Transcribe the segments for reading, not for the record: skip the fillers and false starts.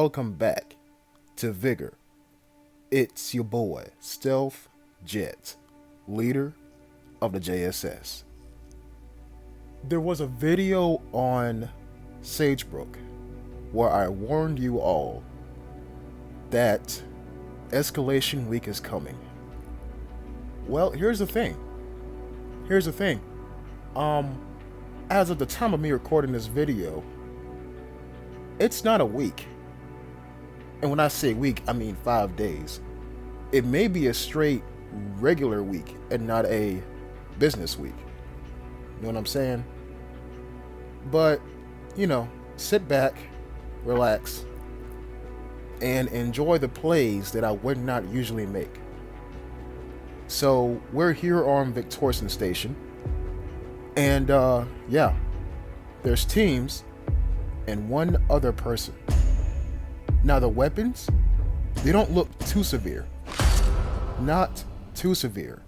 welcome back to Vigor. It's your boy, Stealth Jet, leader of the JSS. There was a video on Sagebrook where I warned you all that escalation week is coming. Well, here's the thing. As of the time of me recording this video, it's not a week. And when I say week, I mean 5 days. It may be a straight regular week and not a business week. You know what I'm saying? But, sit back, relax, and enjoy the plays that I would not usually make. So, we're here on Viktorsen Station. And, there's teams and one other person. Now, the weapons, they don't look too severe. Not too severe.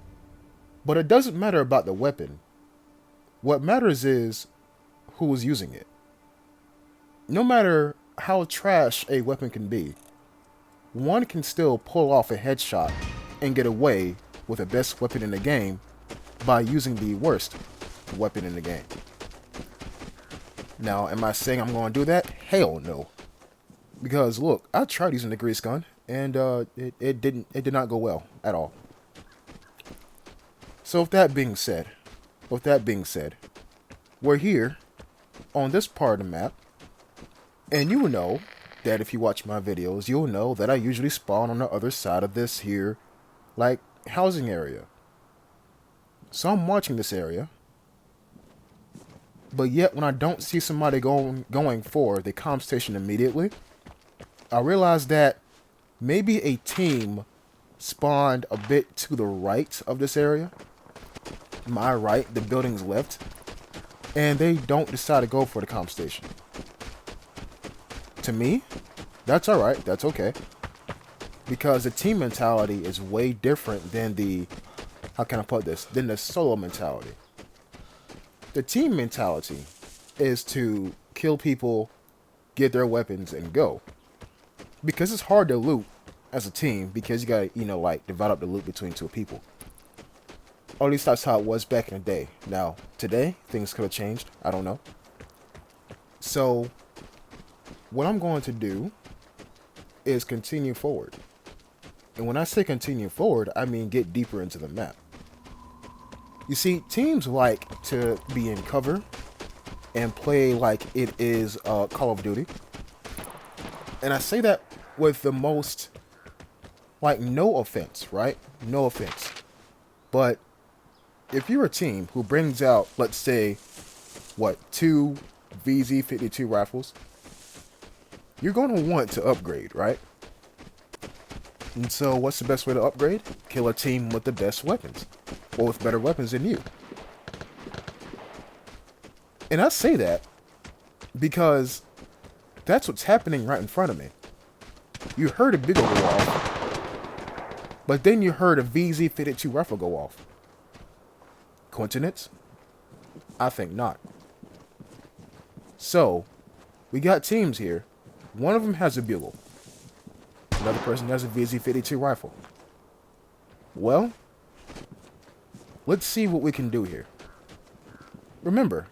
But it doesn't matter about the weapon. What matters is who is using it. No matter how trash a weapon can be, one can still pull off a headshot and get away with the best weapon in the game by using the worst weapon in the game. Now, am I saying I'm going to do that? Hell no. Because look, I tried using the grease gun, and it did not go well at all. So with that being said, we're here on this part of the map, and you will know that if you watch my videos, you'll know that I usually spawn on the other side of this here, like, housing area. So I'm watching this area, but yet when I don't see somebody going for the comm station immediately, I realize that maybe a team spawned a bit to the right of this area. My right, the building's left, and they don't decide to go for the comm station. To me, that's alright, that's okay. Because the team mentality is way different than the, than the solo mentality. The team mentality is to kill people, get their weapons, and go. Because it's hard to loot as a team, because you gotta, divide up the loot between two people. Or at least that's how it was back in the day. Now, today, things could have changed. I don't know. So, what I'm going to do is continue forward. And when I say continue forward, I mean get deeper into the map. You see, teams like to be in cover and play like it is Call of Duty. And I say that with the most, no offense, right? No offense. But if you're a team who brings out, let's say, 2 VZ-52 rifles, you're going to want to upgrade, right? And so what's the best way to upgrade? Kill a team with the best weapons, or with better weapons than you. And I say that because that's what's happening right in front of me. You heard a Vigor go off, but then you heard a VZ-52 rifle go off. Coincidence? I think not. So, we got teams here. One of them has a bugle. Another person has a VZ-52 rifle. Well, let's see what we can do here. Remember,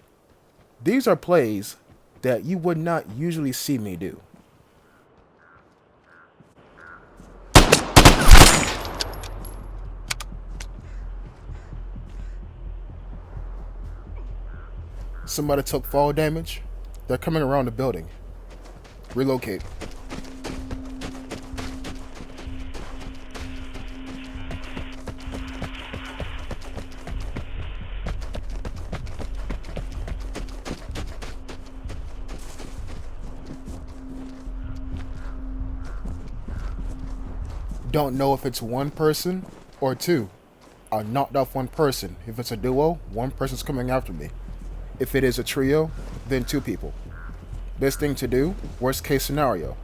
these are plays that you would not usually see me do. Somebody took fall damage. They're coming around the building. Relocate. Don't know if it's one person or two. I knocked off one person. If it's a duo, one person's coming after me. If it is a trio, then 2 people. Best thing to do, worst case scenario.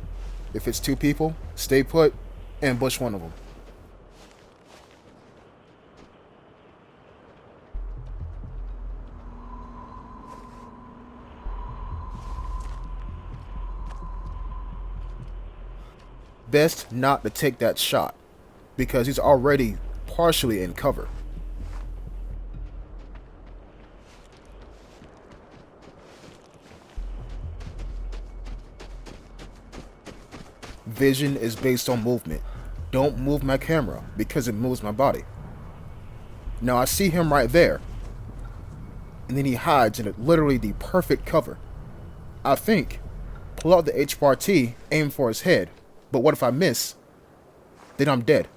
If it's 2 people, stay put, ambush one of them. best not to take that shot because he's already partially in cover. Vision is based on movement. Don't move my camera because it moves my body. Now I see him right there, and then he hides in literally the perfect cover. I think, pull out the H-bar-T, aim for his head, but what if I miss? Then I'm dead.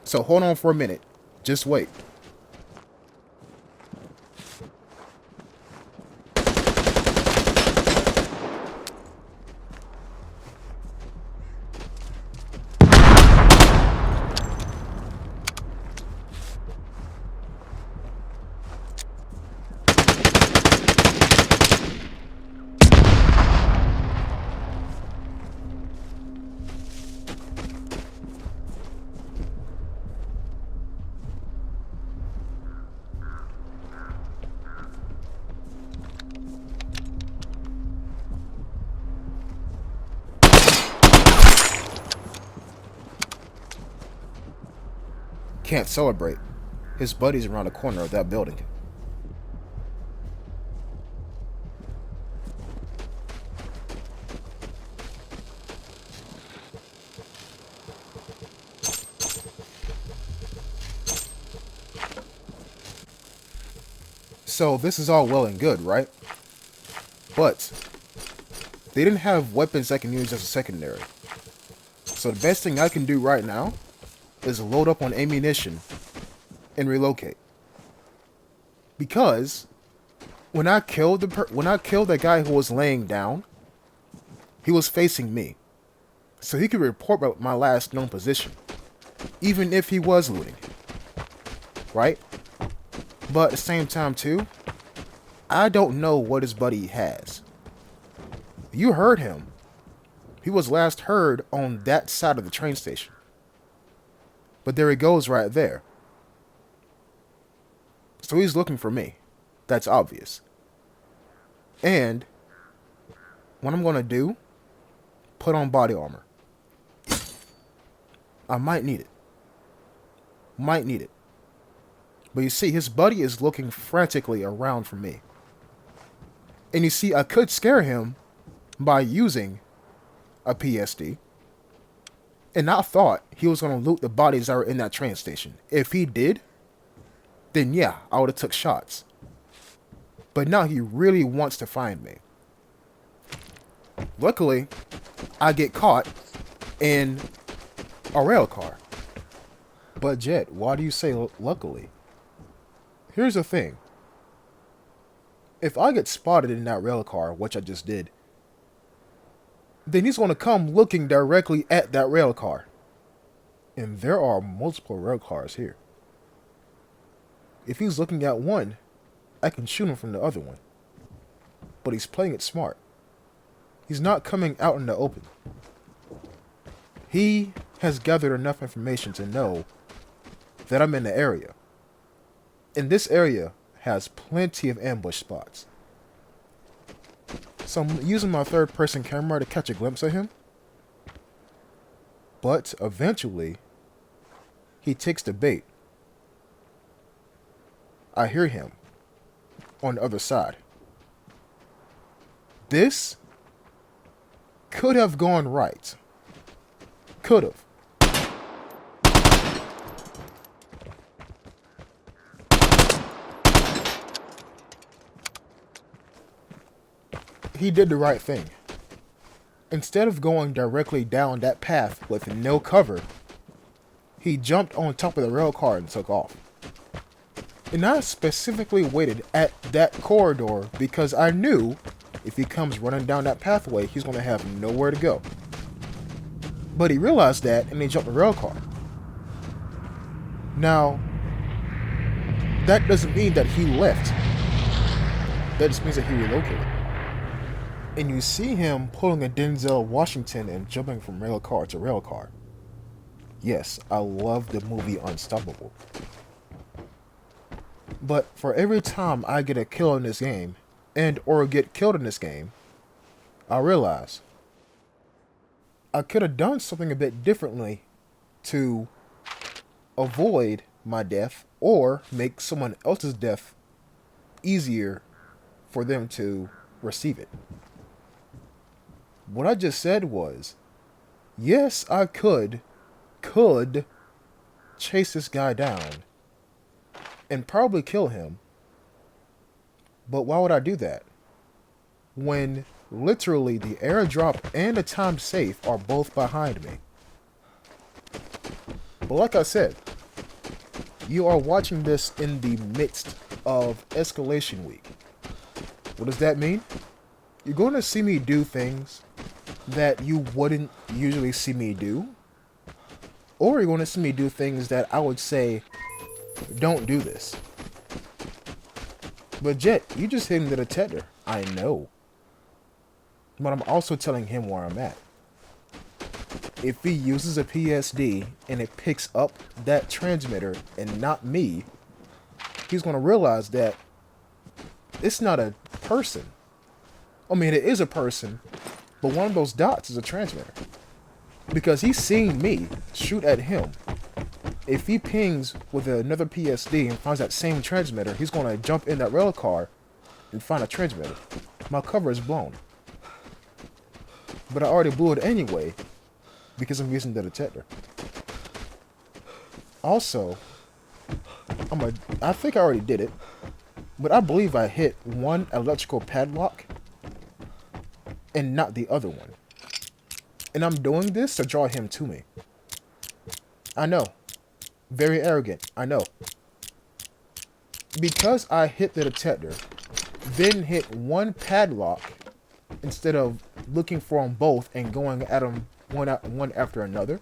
So hold on for a minute. Just wait. Can't celebrate. His buddy's around the corner of that building. So this is all well and good, right? But they didn't have weapons I can use as a secondary. So the best thing I can do right now is load up on ammunition and relocate. Because when I killed the guy who was laying down, he was facing me. So he could report my last known position, even if he was looting. Right? But at the same time too, I don't know what his buddy has. You heard him. He was last heard on that side of the train station. But there he goes right there. So he's looking for me. That's obvious. And what I'm going to do, put on body armor. I might need it. Might need it. But you see, his buddy is looking frantically around for me. And you see, I could scare him by using a PSD. And I thought he was going to loot the bodies that were in that train station. If he did, then yeah, I would have took shots. But now he really wants to find me. Luckily, I get caught in a rail car. But Jet, why do you say luckily? Here's the thing. If I get spotted in that rail car, which I just did, then he's going to come looking directly at that rail car. And there are multiple rail cars here. If he's looking at one, I can shoot him from the other one. But he's playing it smart. He's not coming out in the open. He has gathered enough information to know that I'm in the area. And this area has plenty of ambush spots. So I'm using my third-person camera to catch a glimpse of him. But eventually, he takes the bait. I hear him on the other side. This could have gone right. Could have. He did the right thing. Instead of going directly down that path with no cover, he jumped on top of the rail car and took off. And I specifically waited at that corridor because I knew if he comes running down that pathway, he's going to have nowhere to go. But he realized that and he jumped the rail car. Now, that doesn't mean that he left. That just means that he relocated. And you see him pulling a Denzel Washington and jumping from rail car to rail car. Yes, I love the movie Unstoppable. But for every time I get a kill in this game, and or get killed in this game, I realize I could have done something a bit differently to avoid my death or make someone else's death easier for them to receive it. What I just said was, yes, I could chase this guy down and probably kill him. But why would I do that? When literally the airdrop and the time safe are both behind me. But like I said, you are watching this in the midst of escalation week. What does that mean? You're going to see me do things that you wouldn't usually see me do. Or you're going to see me do things that I would say, don't do this. But Jet, you just hit him the detector. I know. But I'm also telling him where I'm at. If he uses a PSD and it picks up that transmitter and not me, he's going to realize that it's not a person. I mean, it is a person, but one of those dots is a transmitter. Because he's seen me shoot at him. If he pings with another PSD and finds that same transmitter, he's going to jump in that rail car and find a transmitter. My cover is blown. But I already blew it anyway because I'm using the detector. Also, I think I already did it, but I believe I hit one electrical padlock and not the other one. And I'm doing this to draw him to me. I know. Very arrogant, I know. Because I hit the detector, then hit one padlock instead of looking for them both and going at them one after another,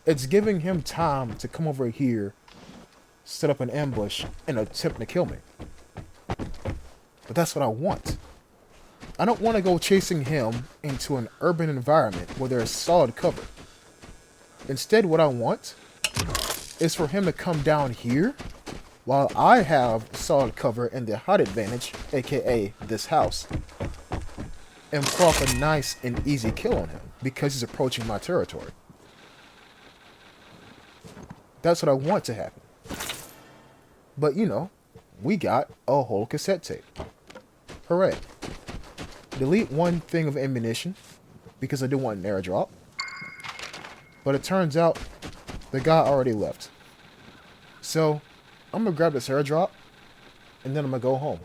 it's giving him time to come over here, set up an ambush, and attempt to kill me. But that's what I want. I don't want to go chasing him into an urban environment where there's solid cover. Instead, what I want is for him to come down here while I have solid cover in the height advantage, aka this house, and pull off a nice and easy kill on him because he's approaching my territory. That's what I want to happen. But you know, we got a whole cassette tape. Hooray. Delete one thing of ammunition because I do want an airdrop. But it turns out the guy already left. So I'm gonna grab this airdrop and then I'm gonna go home.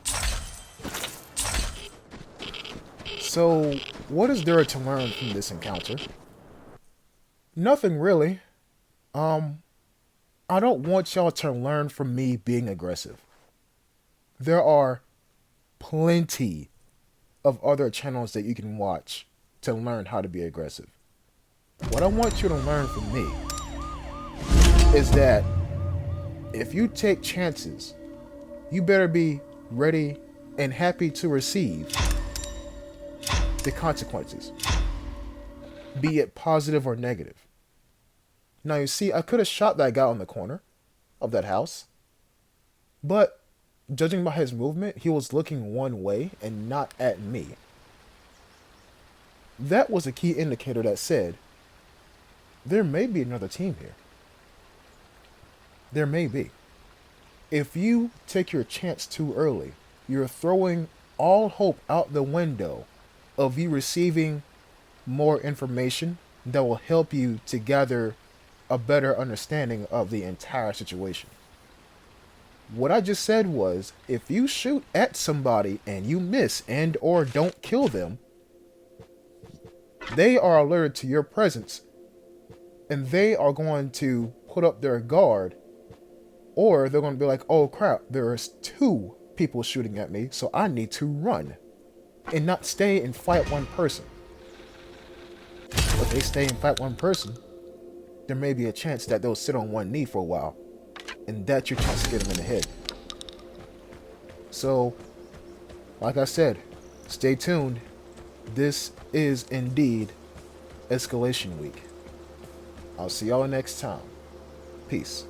So what is there to learn from this encounter? Nothing really. I don't want y'all to learn from me being aggressive. There are plenty of other channels that you can watch to learn how to be aggressive. What I want you to learn from me is that if you take chances, you better be ready and happy to receive the consequences, be it positive or negative. Now you see, I could have shot that guy on the corner of that house, but judging by his movement, he was looking one way and not at me. That was a key indicator that said, there may be another team here. There may be. If you take your chance too early, you're throwing all hope out the window of you receiving more information that will help you to gather a better understanding of the entire situation. What I just said was, if you shoot at somebody and you miss and or don't kill them, they are alerted to your presence and they are going to put up their guard, or they're going to be like, oh crap, there's two people shooting at me, so I need to run and not stay and fight one person. If they stay and fight one person, there may be a chance that they'll sit on one knee for a while, and that's your chance to get them in the head. So, like I said, stay tuned. This is indeed Escalation Week. I'll see y'all next time. Peace.